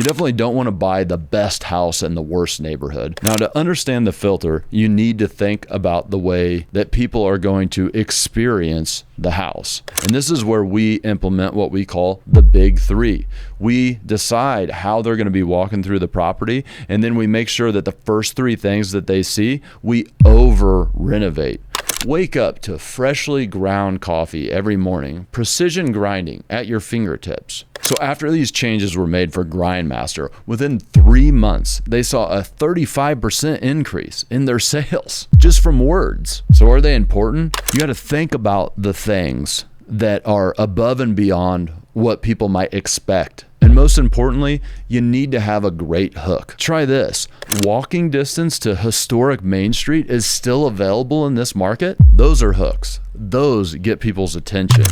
definitely don't want to buy the best house in the worst neighborhood. Now, to understand the filter, you need to think about the way that people are going to experience the house. And this is where we implement what we call the big three. We decide how they're going to be walking through the property, and then we make sure that the first three things that they see, we over renovate. Wake up to freshly ground coffee every morning, precision grinding at your fingertips. So after these changes were made for Grindmaster, within 3 months, they saw a 35% increase in their sales just from words. So are they important? You got to think about the things that are above and beyond what people might expect. And most importantly, you need to have a great hook. Try this. Walking distance to historic Main Street is still available in this market. Those are hooks. Those get people's attention.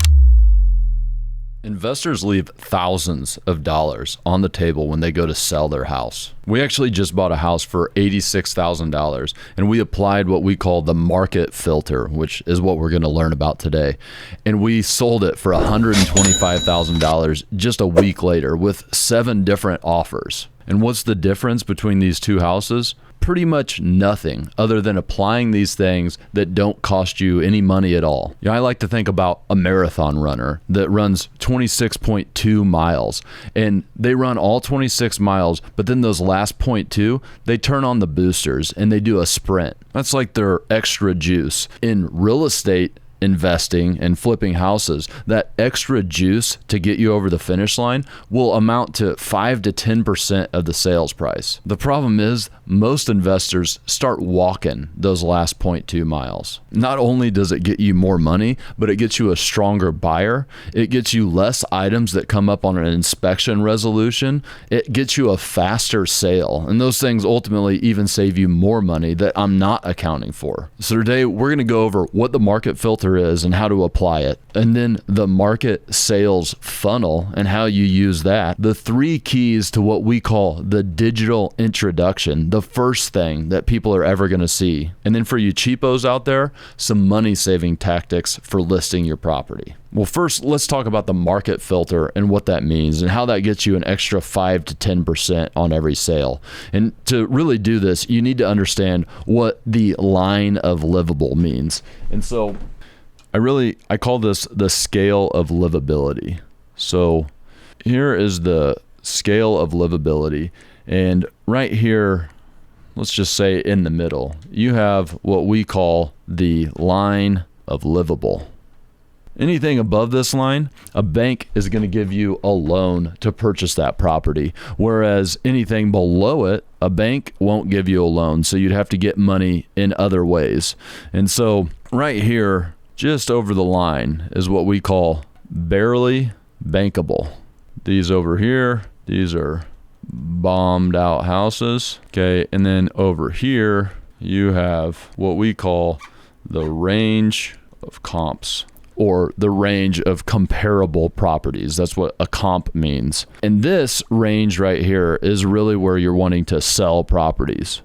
Investors leave thousands of dollars on the table when they go to sell their house. We actually just bought a house for $86,000, and we applied what we call the market filter, which is what we're going to learn about today. And we sold it for $125,000 just a week later with 7 different offers. And what's the difference between these two houses? Pretty much nothing other than applying these things that don't cost you any money at all. I like to think about a marathon runner that runs 26.2 miles, and they run all 26 miles, but then those last 0.2, they turn on the boosters and they do a sprint. That's like their extra juice. In real estate investing and flipping houses, that extra juice to get you over the finish line will amount to 5 to 10% of the sales price. The problem is most investors start walking those last 0.2 miles. Not only does it get you more money, but it gets you a stronger buyer. It gets you less items that come up on an inspection resolution. It gets you a faster sale. And those things ultimately even save you more money that I'm not accounting for. So today we're going to go over what the market filter is and how to apply it, and then the market sales funnel and how you use that. The 3 keys to what we call the digital introduction, the first thing that people are ever going to see. And then for you cheapos out there, some money saving tactics for listing your property. Well, first, let's talk about the market filter and what that means and how that gets you an extra 5 to 10% on every sale. And to really do this, you need to understand what the line of livable means. And so I call this the scale of livability. So here is the scale of livability. And right here, let's just say in the middle, you have what we call the line of livable. Anything above this line, a bank is going to give you a loan to purchase that property. Whereas anything below it, a bank won't give you a loan. So you'd have to get money in other ways. And so right here, just over the line is what we call barely bankable. These over here, these are bombed out houses. Okay. And then over here, you have what we call the range of comps, or the range of comparable properties. That's what a comp means. And this range right here is really where you're wanting to sell properties.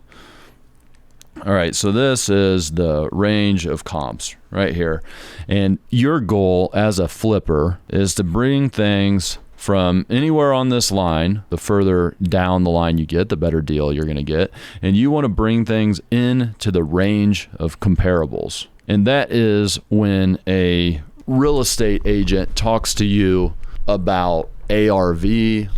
All right, so this is the range of comps right here. And your goal as a flipper is to bring things from anywhere on this line. The further down the line you get, the better deal you're going to get. And you want to bring things into the range of comparables. And that is when a real estate agent talks to you about ARV,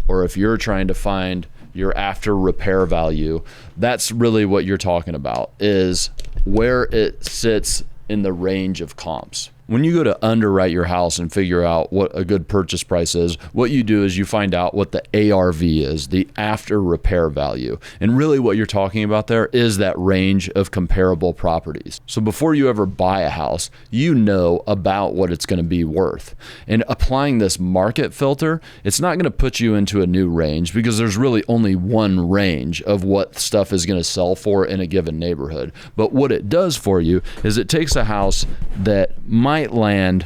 or if you're trying to find your after repair value, that's really what you're talking about, is where it sits in the range of comps. When you go to underwrite your house and figure out what a good purchase price is, what you do is you find out what the ARV is, the after repair value. And really what you're talking about there is that range of comparable properties. So before you ever buy a house, you know about what it's going to be worth. And applying this market filter, it's not going to put you into a new range, because there's really only one range of what stuff is going to sell for in a given neighborhood. But what it does for you is it takes a house that might land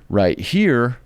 right here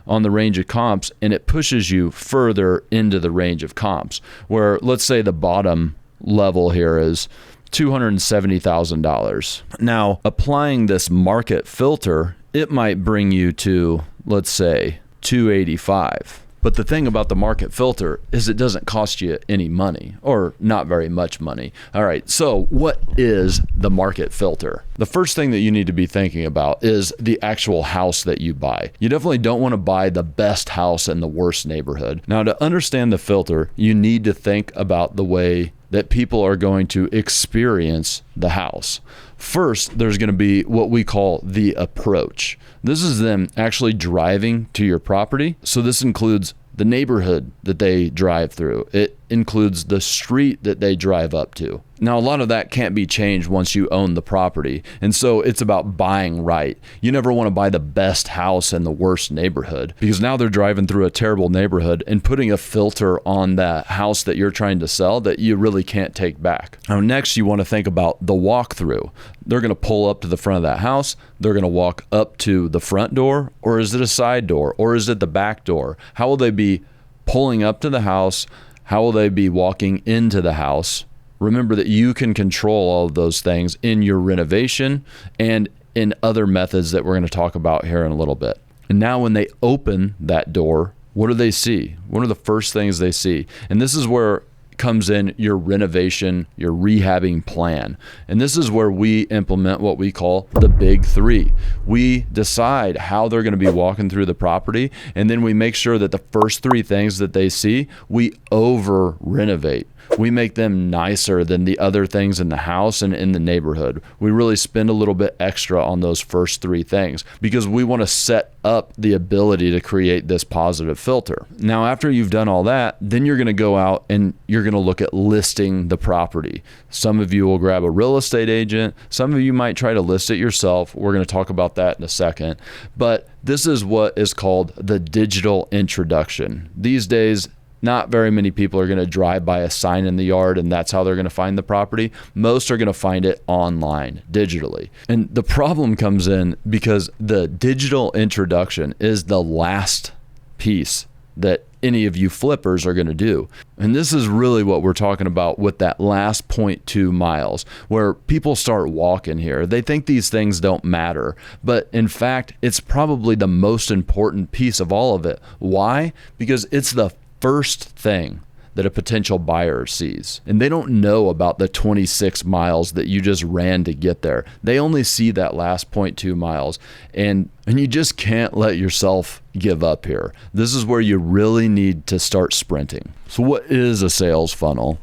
on the range of comps, and it pushes you further into the range of comps, where let's say the bottom level here is $270,000. Now, applying this market filter, it might bring you to, let's say, $285,000. But the thing about the market filter is it doesn't cost you any money, or not very much money. All right, so what is the market filter? The first thing that you need to be thinking about is the actual house that you buy. You definitely don't want to buy the best house in the worst neighborhood. Now, to understand the filter, you need to think about the way that people are going to experience the house. First, there's going to be what we call the approach. This is them actually driving to your property. So this includes the neighborhood that they drive through. It includes the street that they drive up to. Now, a lot of that can't be changed once you own the property. And so it's about buying right. You never want to buy the best house in the worst neighborhood, because now they're driving through a terrible neighborhood and putting a filter on that house that you're trying to sell that you really can't take back. Now, next, you want to think about the walkthrough. They're going to pull up to the front of that house. They're going to walk up to the front door, or is it a side door, or is it the back door? How will they be pulling up to the house? How will they be walking into the house? Remember that you can control all of those things in your renovation and in other methods that we're going to talk about here in a little bit. And now when they open that door, what do they see? What are the first things they see? And this is where comes in your renovation, your rehabbing plan. And this is where we implement what we call the big three. We decide how they're going to be walking through the property, and then we make sure that the first three things that they see, we over renovate. We make them nicer than the other things in the house and in the neighborhood. We really spend a little bit extra on those first three things because we want to set up the ability to create this positive filter. Now, after you've done all that, then you're going to go out and you're going to look at listing the property. Some of you will grab a real estate agent. Some of you might try to list it yourself. We're going to talk about that in a second. But this is what is called the digital introduction. These days, not very many people are going to drive by a sign in the yard and that's how they're going to find the property. Most are going to find it online, digitally. And the problem comes in because the digital introduction is the last piece that any of you flippers are going to do. And this is really what we're talking about with that last 0.2 miles, where people start walking here. They think these things don't matter, but in fact, it's probably the most important piece of all of it. Why? Because it's the first thing that a potential buyer sees. And they don't know about the 26 miles that you just ran to get there. They only see that last 0.2 miles. And you just can't let yourself give up here. This is where you really need to start sprinting. So what is a sales funnel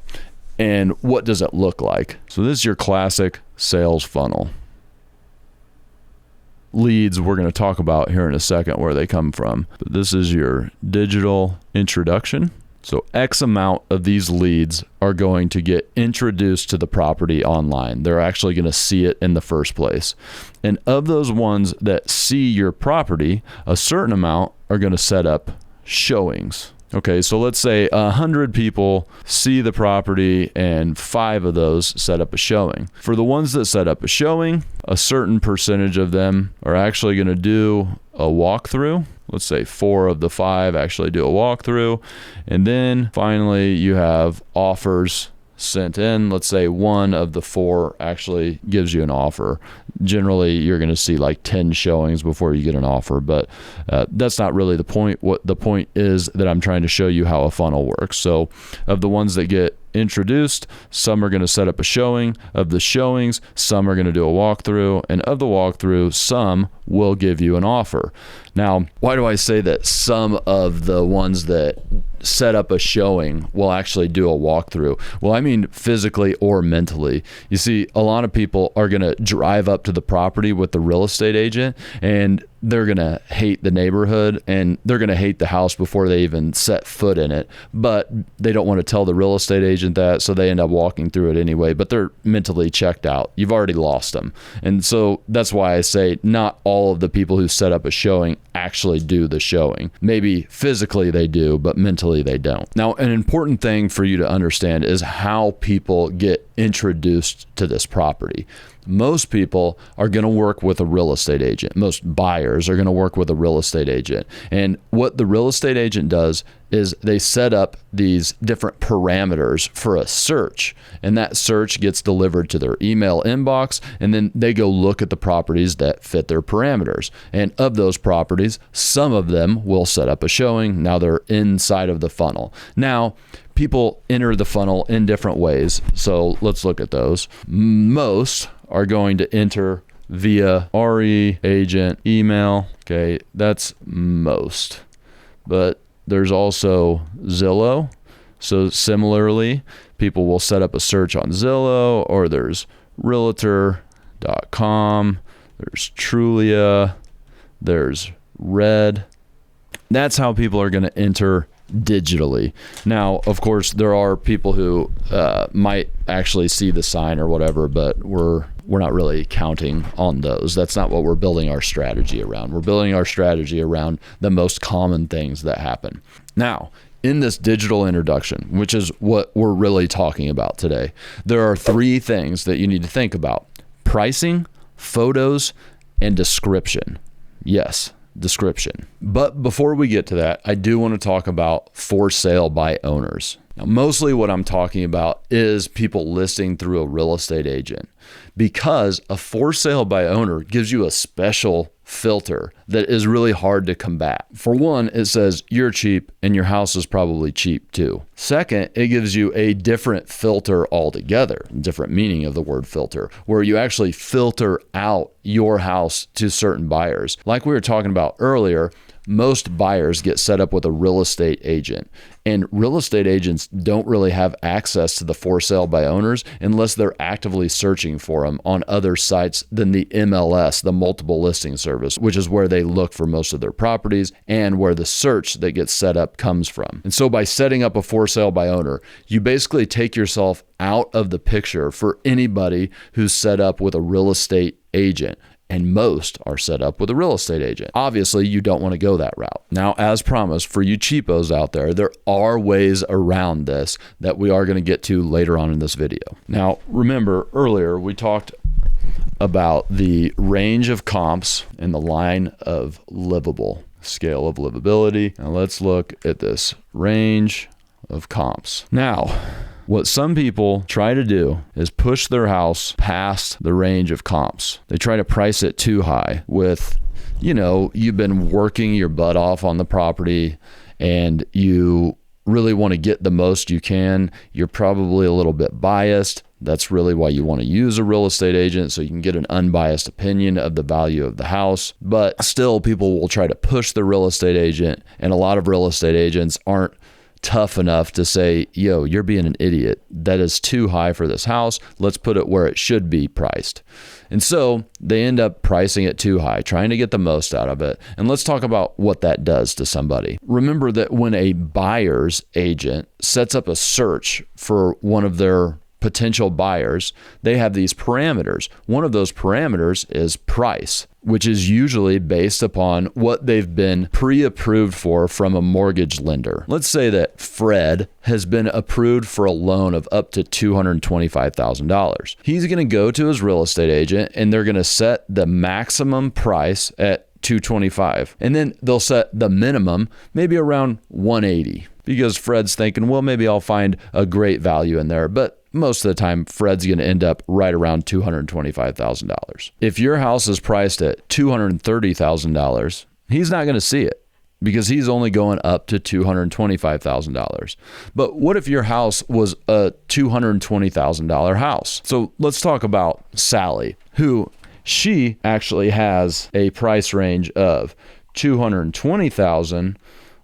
and what does it look like? So this is your classic sales funnel. Leads we're going to talk about here in a second where they come from. But this is your digital introduction. So X amount of these leads are going to get introduced to the property online. They're actually going to see it in the first place. And of those ones that see your property, a certain amount are going to set up showings. Okay, so let's say 100 people see the property and 5 of those set up a showing. For the ones that set up a showing, a certain percentage of them are actually going to do a walkthrough. Let's say 4 of the 5 actually do a walkthrough. And then finally, you have offers sent in. Let's say 1 of the 4 actually gives you an offer. Generally, you're going to see like 10 showings before you get an offer, but that's not really the point. What the point is that I'm trying to show you how a funnel works. So of the ones that get introduced, some are going to set up a showing. Of the showings, some are going to do a walkthrough, and of the walkthrough, some will give you an offer. Now, why do I say that some of the ones that set up a showing will actually do a walkthrough? Well, I mean physically or mentally. You see, a lot of people are going to drive up to the property with the real estate agent and they're going to hate the neighborhood and they're going to hate the house before they even set foot in it. But they don't want to tell the real estate agent that, so they end up walking through it anyway. But they're mentally checked out. You've already lost them. And so that's why I say not all of the people who set up a showing actually do the showing. Maybe physically they do, but mentally they don't. Now, an important thing for you to understand is how people get introduced to this property. Most people are going to work with a real estate agent. Most buyers are going to work with a real estate agent. And what the real estate agent does is they set up these different parameters for a search, and that search gets delivered to their email inbox, and then they go look at the properties that fit their parameters. And of those properties, some of them will set up a showing. Now they're inside of the funnel. Now, people enter the funnel in different ways, so let's look at those. Most are going to enter via RE agent email. Okay, that's most. But there's also Zillow. So similarly, people will set up a search on Zillow, or there's realtor.com, there's Trulia, there's Red. That's how people are going to enter digitally. Now, of course, there are people who might actually see the sign or whatever, but we're not really counting on those. That's not what we're building our strategy around. We're building our strategy around the most common things that happen. Now, in this digital introduction, which is what we're really talking about today, there are 3 things that you need to think about: pricing, photos, and description. Yes, description. But before we get to that, I do want to talk about for sale by owners. Now, mostly what I'm talking about is people listing through a real estate agent, because a for sale by owner gives you a special filter that is really hard to combat. For one, it says you're cheap and your house is probably cheap too. Second, it gives you a different filter altogether, different meaning of the word filter, where you actually filter out your house to certain buyers. Like we were talking about earlier, most buyers get set up with a real estate agent, and real estate agents don't really have access to the for sale by owners unless they're actively searching for them on other sites than the MLS, the multiple listing service, which is where they look for most of their properties and where the search that gets set up comes from. And so by setting up a for sale by owner, you basically take yourself out of the picture for anybody who's set up with a real estate agent. And most are set up with a real estate agent. Obviously, you don't want to go that route. Now, as promised, for you cheapos out there, there are ways around this that we are going to get to later on in this video. Now, remember earlier we talked about the range of comps and the line of livable, scale of livability. Now, let's look at this range of comps. Now, what some people try to do is push their house past the range of comps. They try to price it too high with, you've been working your butt off on the property and you really want to get the most you can. You're probably a little bit biased. That's really why you want to use a real estate agent, so you can get an unbiased opinion of the value of the house. But still, people will try to push the real estate agent, and a lot of real estate agents aren't tough enough to say, yo, you're being an idiot. That is too high for this house. Let's put it where it should be priced. And so they end up pricing it too high, trying to get the most out of it. And let's talk about what that does to somebody. Remember that when a buyer's agent sets up a search for one of their potential buyers, they have these parameters. One of those parameters is price, which is usually based upon what they've been pre-approved for from a mortgage lender. Let's say that Fred has been approved for a loan of up to $225,000. He's going to go to his real estate agent and they're going to set the maximum price at $225. And then they'll set the minimum maybe around $180, because Fred's thinking, well, maybe I'll find a great value in there. But most of the time, Fred's going to end up right around $225,000. If your house is priced at $230,000, he's not going to see it because he's only going up to $225,000. But what if your house was a $220,000 house? So let's talk about Sally, who she actually has a price range of $220,000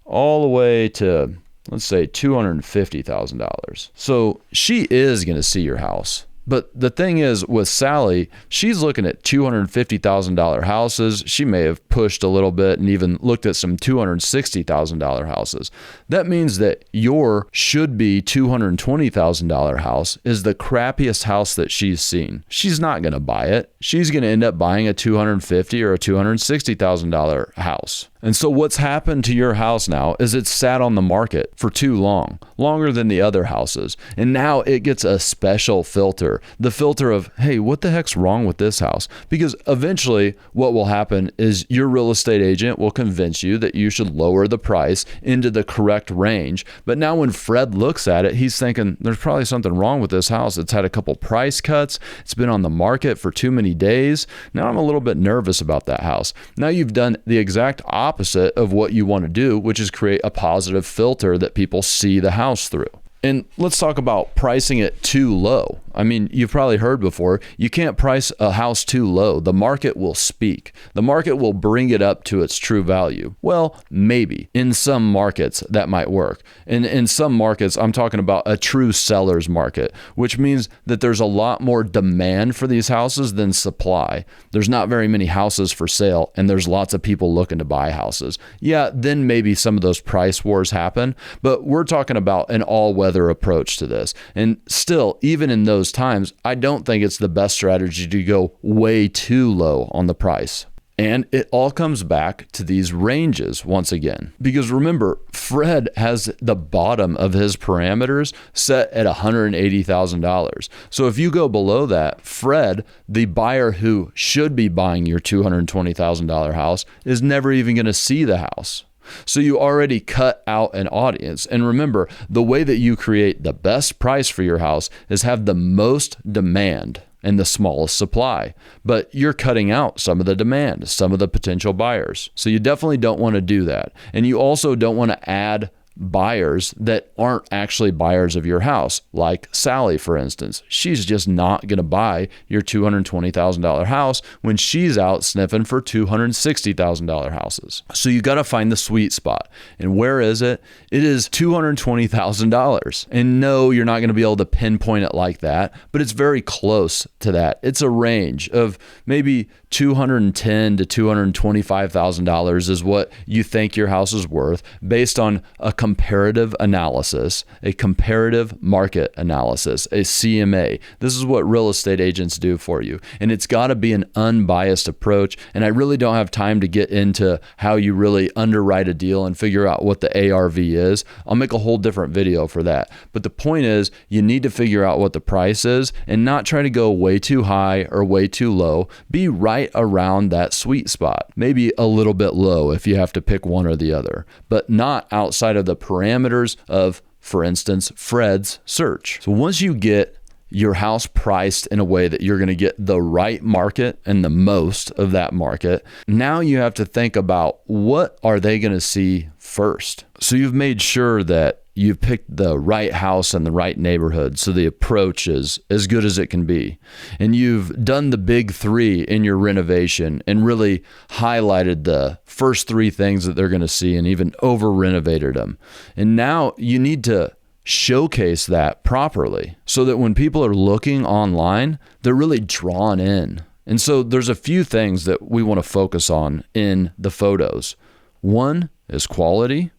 all the way to, let's say, $250,000. So she is going to see your house. But the thing is with Sally, she's looking at $250,000 houses. She may have pushed a little bit and even looked at some $260,000 houses. That means that your should-be $220,000 house is the crappiest house that she's seen. She's not going to buy it. She's going to end up buying a $250,000 or a $260,000 house. And so what's happened to your house now is it's sat on the market for too long, longer than the other houses. And now it gets a special filter, the filter of, hey, what the heck's wrong with this house? Because eventually what will happen is your real estate agent will convince you that you should lower the price into the correct range. But now when Fred looks at it, he's thinking there's probably something wrong with this house. It's had a couple price cuts. It's been on the market for too many days. Now I'm a little bit nervous about that house. Now you've done the exact opposite of what you want to do, which is create a positive filter that people see the house through. And let's talk about pricing it too low. I mean, you've probably heard before, you can't price a house too low. The market will speak. The market will bring it up to its true value. Well, maybe. In some markets, that might work. And in some markets, I'm talking about a true seller's market, which means that there's a lot more demand for these houses than supply. There's not very many houses for sale, and there's lots of people looking to buy houses. Yeah, then maybe some of those price wars happen, but we're talking about an all-weather approach to this. And still, even in those times, I don't think it's the best strategy to go way too low on the price. And it all comes back to these ranges once again. Because remember, Fred has the bottom of his parameters set at $180,000. So if you go below that, Fred, the buyer who should be buying your $220,000 house, is never even going to see the house. So you already cut out an audience. And remember, the way that you create the best price for your house is have the most demand and the smallest supply. But you're cutting out some of the demand, some of the potential buyers. So you definitely don't want to do that. And you also don't want to add buyers that aren't actually buyers of your house, like Sally, for instance. She's just not going to buy your $220,000 house when she's out sniffing for $260,000 houses. So you got to find the sweet spot. And where is it? It is $220,000. And no, you're not going to be able to pinpoint it like that, but it's very close to that. It's a range of maybe $210,000 to $225,000 is what you think your house is worth based on a comparative analysis, a comparative market analysis, a CMA. This is what real estate agents do for you. And it's got to be an unbiased approach. And I really don't have time to get into how you really underwrite a deal and figure out what the ARV is. I'll make a whole different video for that. But the point is, you need to figure out what the price is and not try to go way too high or way too low. Be right around that sweet spot. Maybe a little bit low if you have to pick one or the other, but not outside of the parameters of, for instance, Fred's search. So once you get your house priced in a way that you're going to get the right market and the most of that market, now you have to think about what are they going to see first. So you've made sure that you've picked the right house and the right neighborhood, so the approach is as good as it can be. And you've done the big three in your renovation and really highlighted the first three things that they're going to see and even over-renovated them. And now you need to showcase that properly so that when people are looking online, they're really drawn in. And so there's a few things that we want to focus on in the photos. One is quality.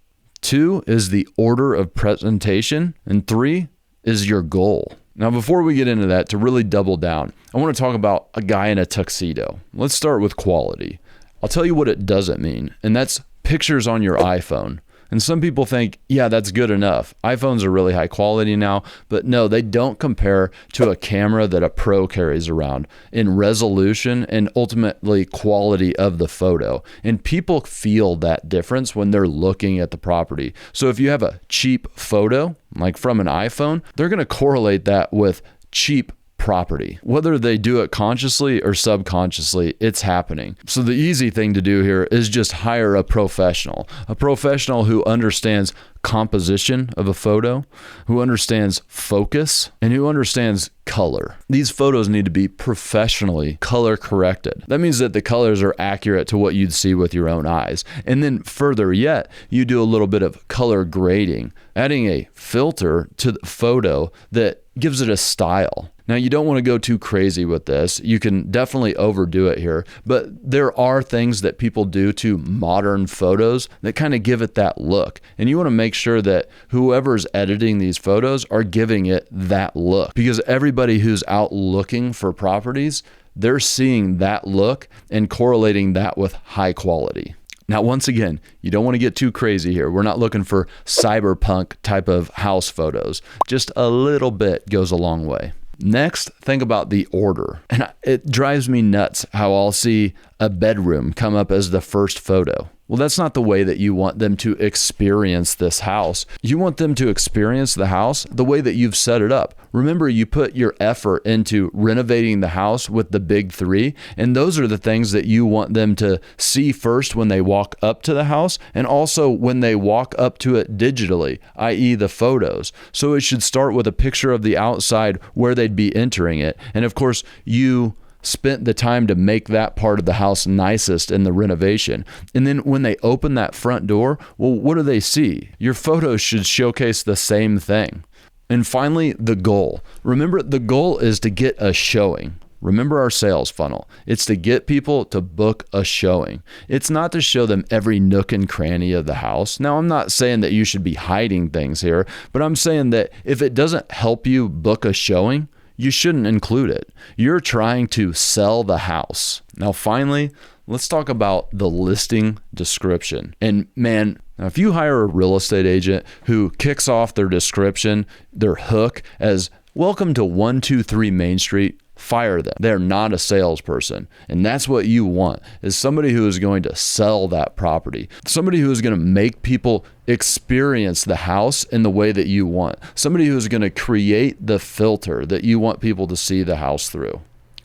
2 is the order of presentation. And 3 is your goal. Now, before we get into that, to really double down, I want to talk about a guy in a tuxedo. Let's start with quality. I'll tell you what it doesn't mean, and that's pictures on your iPhone. And some people think, yeah, that's good enough. iPhones are really high quality now, but no, they don't compare to a camera that a pro carries around in resolution and ultimately quality of the photo. And people feel that difference when they're looking at the property. So if you have a cheap photo, like from an iPhone, they're going to correlate that with cheap property. Whether they do it consciously or subconsciously, it's happening. So the easy thing to do here is just hire a professional who understands composition of a photo, who understands focus, and who understands color. These photos need to be professionally color corrected. That means that the colors are accurate to what you'd see with your own eyes. And then further yet, you do a little bit of color grading, adding a filter to the photo that gives it a style. Now, you don't want to go too crazy with this. You can definitely overdo it here, but there are things that people do to modern photos that kind of give it that look. And you want to make sure that whoever's editing these photos are giving it that look, because everybody who's out looking for properties, they're seeing that look and correlating that with high quality. Now, once again, you don't want to get too crazy here. We're not looking for cyberpunk type of house photos. Just a little bit goes a long way. Next, think about the order. And it drives me nuts how I'll see a bedroom come up as the first photo. Well, that's not the way that you want them to experience this house. You want them to experience the house the way that you've set it up. Remember, you put your effort into renovating the house with the big three, and those are the things that you want them to see first when they walk up to the house, and also when they walk up to it digitally, i.e. the photos. So it should start with a picture of the outside where they'd be entering it. And of course, you spent the time to make that part of the house nicest in the renovation. And then when they open that front door, well, what do they see? Your photos should showcase the same thing. And finally, the goal. Remember, the goal is to get a showing. Remember our sales funnel. It's to get people to book a showing. It's not to show them every nook and cranny of the house. Now, I'm not saying that you should be hiding things here, but I'm saying that if it doesn't help you book a showing, you shouldn't include it. You're trying to sell the house. Now, finally, let's talk about the listing description. And man, now if you hire a real estate agent who kicks off their description, their hook as "Welcome to 123 Main Street," fire them. They're not a salesperson. And that's what you want, is somebody who is going to sell that property. Somebody who is going to make people experience the house in the way that you want. Somebody who is going to create the filter that you want people to see the house through.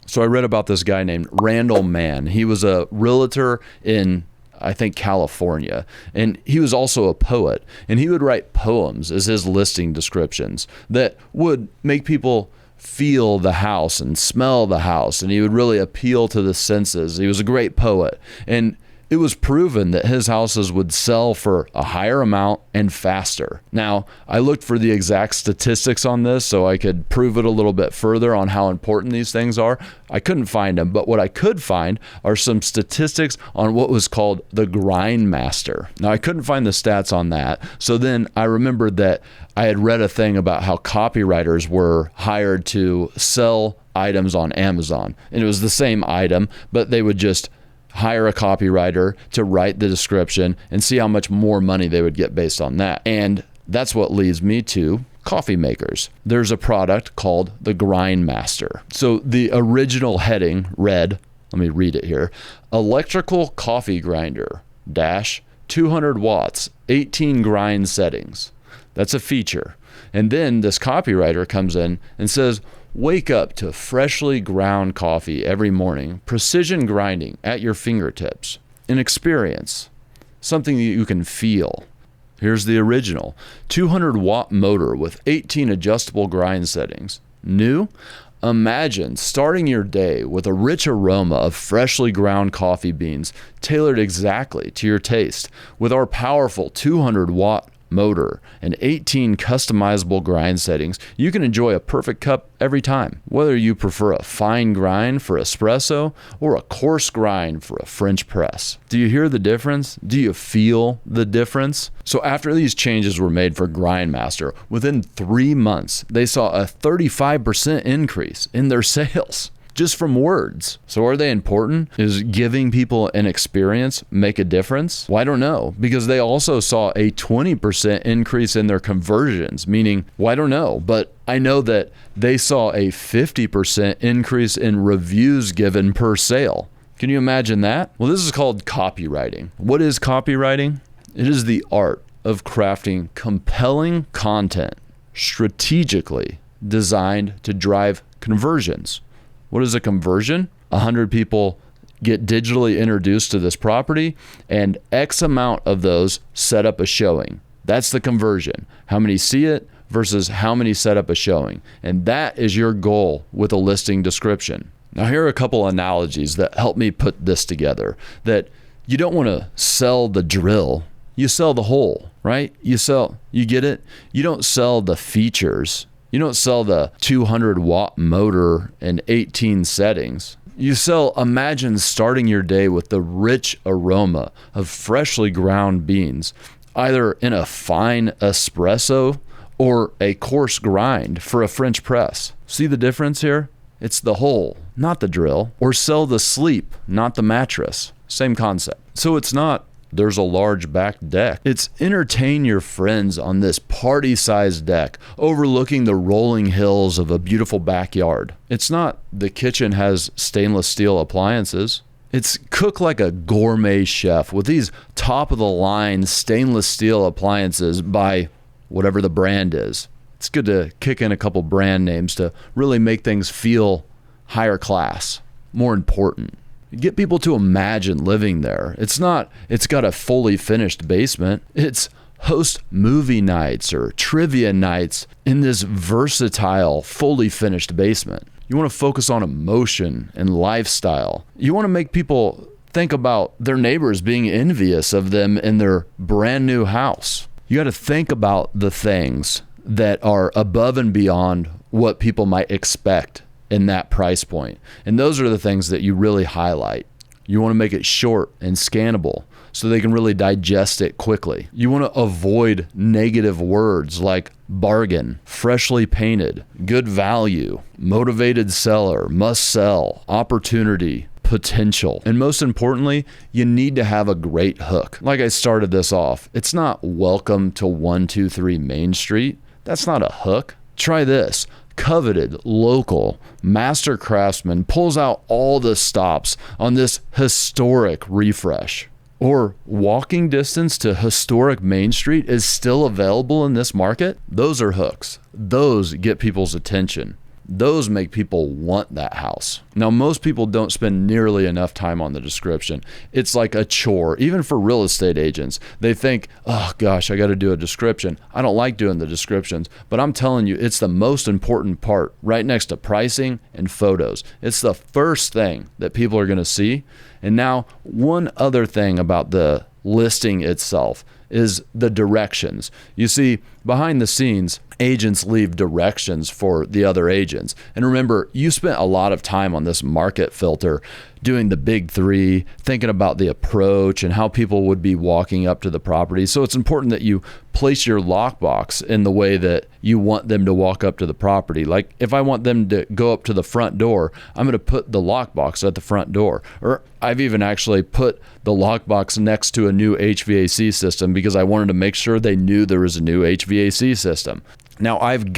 So I read about this guy named Randall Mann. He was a realtor in, I think, California. And he was also a poet. And he would write poems as his listing descriptions that would make people feel the house and smell the house, and he would really appeal to the senses. He was a great poet, and it was proven that his houses would sell for a higher amount and faster. Now, I looked for the exact statistics on this so I could prove it a little bit further on how important these things are. I couldn't find them, but what I could find are some statistics on what was called the grind master. Now, I couldn't find the stats on that, so then I remembered that I had read a thing about how copywriters were hired to sell items on Amazon, and it was the same item, but they would just hire a copywriter to write the description and see how much more money they would get based on that. And that's what leads me to coffee makers. There's a product called the Grind Master. So the original heading read, let me read it here, electrical coffee grinder dash 200 watts, 18 grind settings. That's a feature. And then this copywriter comes in and says, wake up to freshly ground coffee every morning, precision grinding at your fingertips, an experience, something that you can feel. Here's the original, 200 watt motor with 18 adjustable grind settings. New? Imagine starting your day with a rich aroma of freshly ground coffee beans tailored exactly to your taste. With our powerful 200 watt motor and 18 customizable grind settings, you can enjoy a perfect cup every time. Whether you prefer a fine grind for espresso or a coarse grind for a French press. Do you hear the difference? Do you feel the difference? So after these changes were made for Grindmaster, within 3 months, they saw a 35% increase in their sales. Just from words. So are they important? Is giving people an experience make a difference? Well, I don't know, because they also saw a 20% increase in their conversions, meaning, well, I don't know, but I know that they saw a 50% increase in reviews given per sale. Can you imagine that? Well, this is called copywriting. What is copywriting? It is the art of crafting compelling content strategically designed to drive conversions. What is a conversion? 100 people get digitally introduced to this property, and X amount of those set up a showing. That's the conversion. How many see it versus how many set up a showing. And that is your goal with a listing description. Now, here are a couple analogies that help me put this together. That you don't want to sell the drill, you sell the hole, right? You get it? You don't sell the features. You don't sell the 200 watt motor and 18 settings. You sell, imagine starting your day with the rich aroma of freshly ground beans, either in a fine espresso or a coarse grind for a French press. See the difference here? It's the hole, not the drill. Or sell the sleep, not the mattress. Same concept. So it's not there's a large back deck. It's entertain your friends on this party-sized deck, overlooking the rolling hills of a beautiful backyard. It's not the kitchen has stainless steel appliances. It's cook like a gourmet chef with these top-of-the-line stainless steel appliances by whatever the brand is. It's good to kick in a couple brand names to really make things feel higher class, more important. Get people to imagine living there. It's got a fully finished basement. It's host movie nights or trivia nights in this versatile, fully finished basement. You want to focus on emotion and lifestyle. You want to make people think about their neighbors being envious of them in their brand new house. You got to think about the things that are above and beyond what people might expect in that price point. And those are the things that you really highlight. You want to make it short and scannable so they can really digest it quickly. You want to avoid negative words like bargain, freshly painted, good value, motivated seller, must sell, opportunity, potential. And most importantly, you need to have a great hook. Like I started this off, it's not welcome to 123 Main Street. That's not a hook. Try this. Coveted, local, master craftsman pulls out all the stops on this historic refresh. Or walking distance to historic Main Street is still available in this market. Those are hooks. Those get people's attention. Those make people want that house. Now, most people don't spend nearly enough time on the description. It's like a chore, even for real estate agents. They think, oh gosh, I got to do a description. I don't like doing the descriptions, but I'm telling you, it's the most important part right next to pricing and photos. It's the first thing that people are going to see. And now, one other thing about the listing itself is the directions. You see, behind the scenes, agents leave directions for the other agents. And remember, you spent a lot of time on this market filter doing the big three, thinking about the approach and how people would be walking up to the property. So it's important that you place your lockbox in the way that you want them to walk up to the property. Like if I want them to go up to the front door, I'm going to put the lockbox at the front door. Or I've even actually put the lockbox next to a new HVAC system because I wanted to make sure they knew there was a new HVAC system. Now I've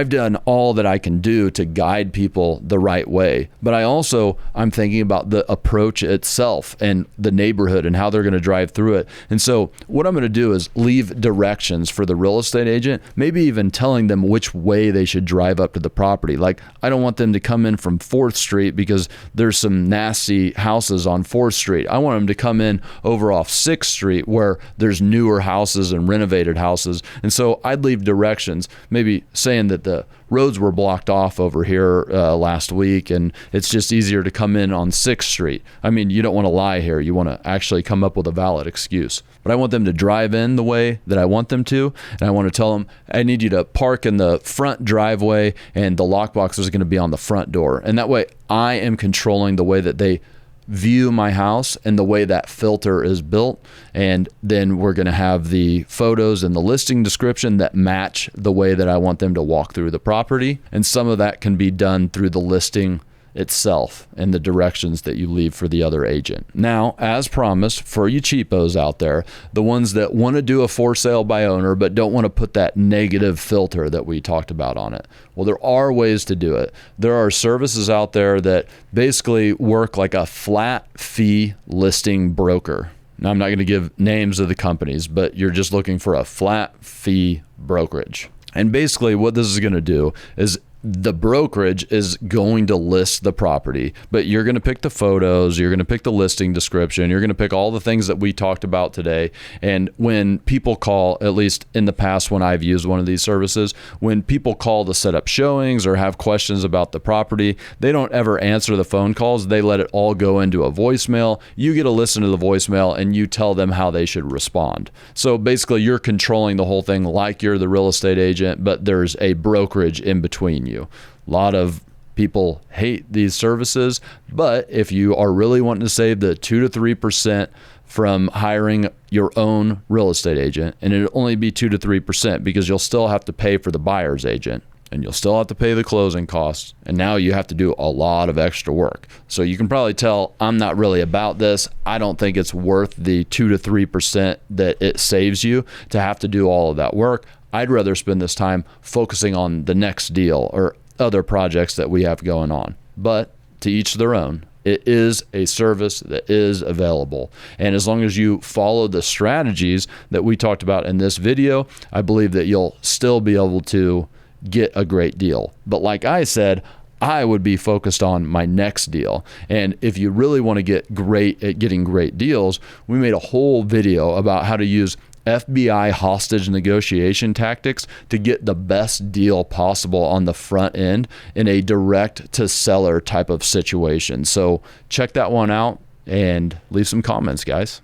done all that I can do to guide people the right way, but I'm thinking about the approach itself and the neighborhood and how they're going to drive through it. And so what I'm going to do is leave directions for the real estate agent, maybe even telling them which way they should drive up to the property. Like I don't want them to come in from 4th Street because there's some nasty houses on 4th Street. I want them to come in over off 6th Street where there's newer houses and renovated houses. And so I'd leave directions, maybe saying that the roads were blocked off over here last week and it's just easier to come in on 6th Street. I mean, you don't want to lie here. You want to actually come up with a valid excuse. But I want them to drive in the way that I want them to, and I want to tell them, I need you to park in the front driveway and the lockbox is going to be on the front door. And that way I am controlling the way that they view my house and the way that filter is built. And then we're going to have the photos and the listing description that match the way that I want them to walk through the property. And some of that can be done through the listing itself and the directions that you leave for the other agent. Now, as promised, for you cheapos out there, the ones that want to do a for sale by owner but don't want to put that negative filter that we talked about on it. Well, there are ways to do it. There are services out there that basically work like a flat fee listing broker. Now, I'm not going to give names of the companies, but you're just looking for a flat fee brokerage. And basically what this is going to do is the brokerage is going to list the property, but you're going to pick the photos, you're going to pick the listing description, you're going to pick all the things that we talked about today. And when people call, at least in the past when I've used one of these services, when people call to set up showings or have questions about the property, they don't ever answer the phone calls. They let it all go into a voicemail. You get to listen to the voicemail and you tell them how they should respond. So basically you're controlling the whole thing like you're the real estate agent, but there's a brokerage in between you. A lot of people hate these services, but if you are really wanting to save the 2 to 3% from hiring your own real estate agent, and it'll only be 2 to 3% because you'll still have to pay for the buyer's agent. and you'll still have to pay the closing costs. And now you have to do a lot of extra work. So you can probably tell I'm not really about this. I don't think it's worth the 2 to 3% that it saves you to have to do all of that work. I'd rather spend this time focusing on the next deal or other projects that we have going on. But to each their own. It is a service that is available. And as long as you follow the strategies that we talked about in this video, I believe that you'll still be able to get a great deal. But like I said, I would be focused on my next deal. And if you really want to get great at getting great deals, we made a whole video about how to use FBI hostage negotiation tactics to get the best deal possible on the front end in a direct to seller type of situation. So check that one out and leave some comments, guys.